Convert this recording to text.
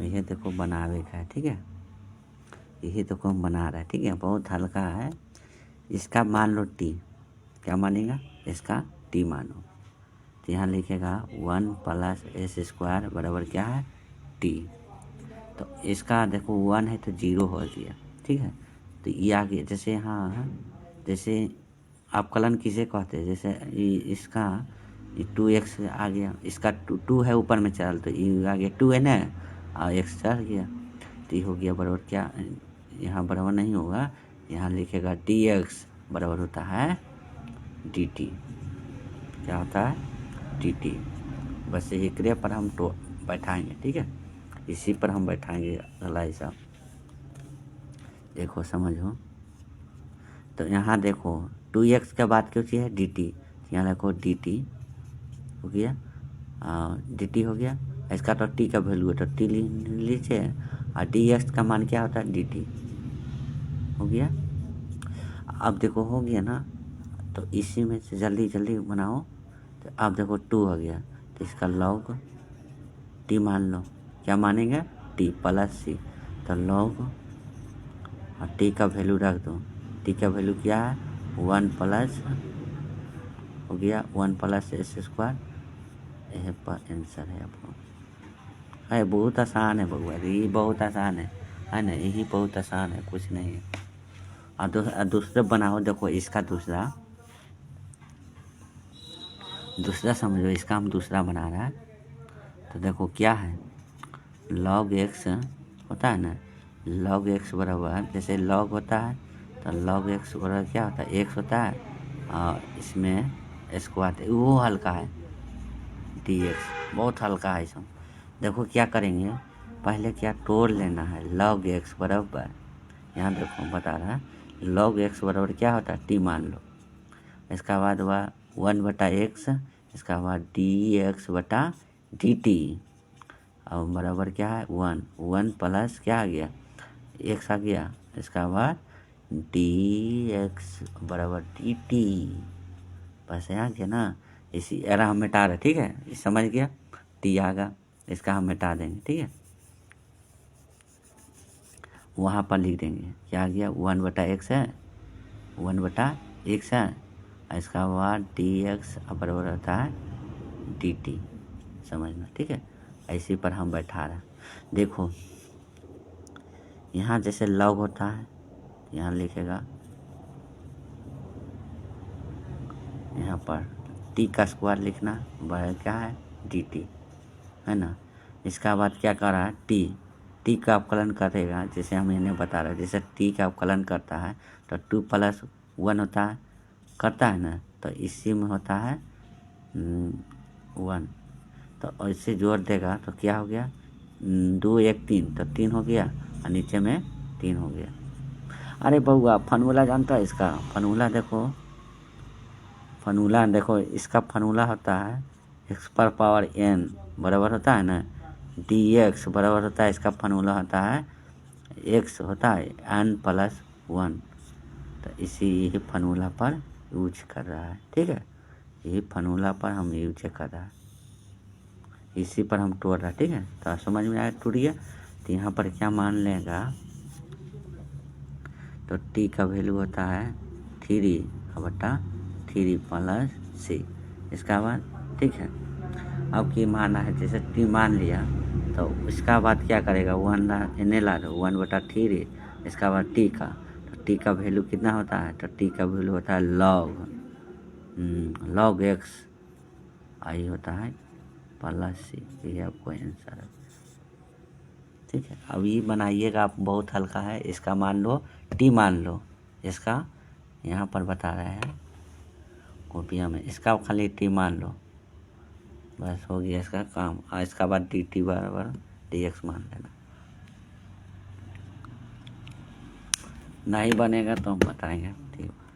ये देखो बनावे का है, ठीक है। यही देखो हम बना रहे हैं, ठीक है। बहुत हल्का है। इसका मान लो टी, क्या मानेगा, इसका टी मानो। तो यहाँ लिखेगा 1 + s² बराबर क्या है, टी। तो इसका देखो 1 है तो 0 हो गया, ठीक है। तो ये आ गया, जैसे यहाँ जैसे अवकलन किसे कहते हैं, जैसे इसका 2x आ गया, इसका 2 है ऊपर में चल, तो ये आ गया 2 है ना, और x चढ़ गया, तो ये हो गया बराबर क्या, यहाँ बराबर नहीं होगा, यहाँ लिखेगा dx बराबर होता है dt। क्या होता है, dt। बस एक पर हम तो बैठाएंगे, ठीक है। इसी पर हम बैठाएंगे अगला हिसाब, देखो समझो। तो यहाँ देखो 2x के बाद क्यों चाहिए dt, यहाँ देखो dt हो गया, dt हो गया। इसका तो t का वैल्यू है तो t लीजिए, और dx का मान क्या होता है, dt हो गया। अब देखो हो गया ना, तो इसी में से जल्दी जल्दी बनाओ। तो अब देखो 2 हो गया, तो इसका log t मान लो, क्या मानेंगे, t + c। तो log और t का वैल्यू रख दो, t का वैल्यू क्या है, 1 प्लस हो गया 1 + s²। यह पर आंसर है आपको। है बहुत आसान है बउआ, ये बहुत आसान है ना, यही बहुत आसान है, कुछ नहीं है। और दूसरा बनाओ, देखो इसका दूसरा समझो, इसका हम दूसरा बना रहा है। तो देखो क्या है, log x होता है ना, log x बराबर, जैसे log होता है तो log x बराबर क्या होता है, x होता है, और इसमें स्क्वायर, वो हल्का है dx, बहुत हल्का है इसमें। देखो क्या करेंगे, पहले क्या तोड़ लेना है, log x बराबर, यहाँ देखो बता रहा है, log x बराबर क्या होता है, t मान लो। इसका बाद हुआ 1/x, इसका बाद dx/dt, और बराबर क्या है 1 प्लस क्या आ गया, x आ गया, इसका बाद dx बराबर dt। बस यहाँ गया ना, इसी एरा हम मिटा रहे, ठीक है, ये समझ गया, t आगा, इसका हम मिटा देंगे, ठीक है। वहाँ पर लिख देंगे क्या आ गया, 1/x है, 1/x है, इसका बाद dx बराबर होता है dt, समझना, ठीक है। इसी पर हम बैठा रहे। देखो यहाँ जैसे log होता है, यहाँ लिखेगा, यहाँ पर t का स्क्वायर लिखना, बराबर क्या है dt, है ना। इसका बाद क्या कर रहा है, t का अवकलन करेगा, जैसे हम इन्हें बता रहे हैं, जैसे t का अवकलन करता है तो 2 + 1 होता है, करता है ना, तो इसी में होता है 1, तो ऐसे जोड़ देगा तो क्या हो गया, 2 1 3, तो 3 हो गया, और नीचे में 3 हो गया। अरे बउआ फॉर्मूला जानता है इसका, फॉर्मूला देखो, इसका फॉर्मूला होता है x⁴n बराबर होता है ना, dx बराबर होता है, इसका फॉर्मूला होता है x होता है n + 1। तो यही फॉर्मूला पर यूज कर रहा है, ठीक है, यही फॉर्मूला पर हम यूज कर रहा है, इसी पर हम तोड़ रहा है, ठीक है। तो समझ में आया, टूट गया। तो यहाँ पर क्या मान लेगा, तो t का वैल्यू होता है 3/3 + c, इसका बाद, ठीक है। अब की माना है, जैसे t मान लिया, तो इसका बाद क्या करेगा, 1 इन्हें ला दो, 1/3, इसका बाद t का, तो t का वैल्यू कितना होता है, तो t का वैल्यू होता है log x, आई होता है +c, ये आपको आंसर है, ठीक है। अब ये बनाइएगा आप, बहुत हल्का है, इसका मान लो t मान लो, इसका यहाँ पर बता रहे हैं कॉपिया में, इसका खाली t मान लो, बस हो गया इसका काम। और इसका बाद dt बराबर dx मान लेना। नहीं बनेगा तो हम बताएंगे।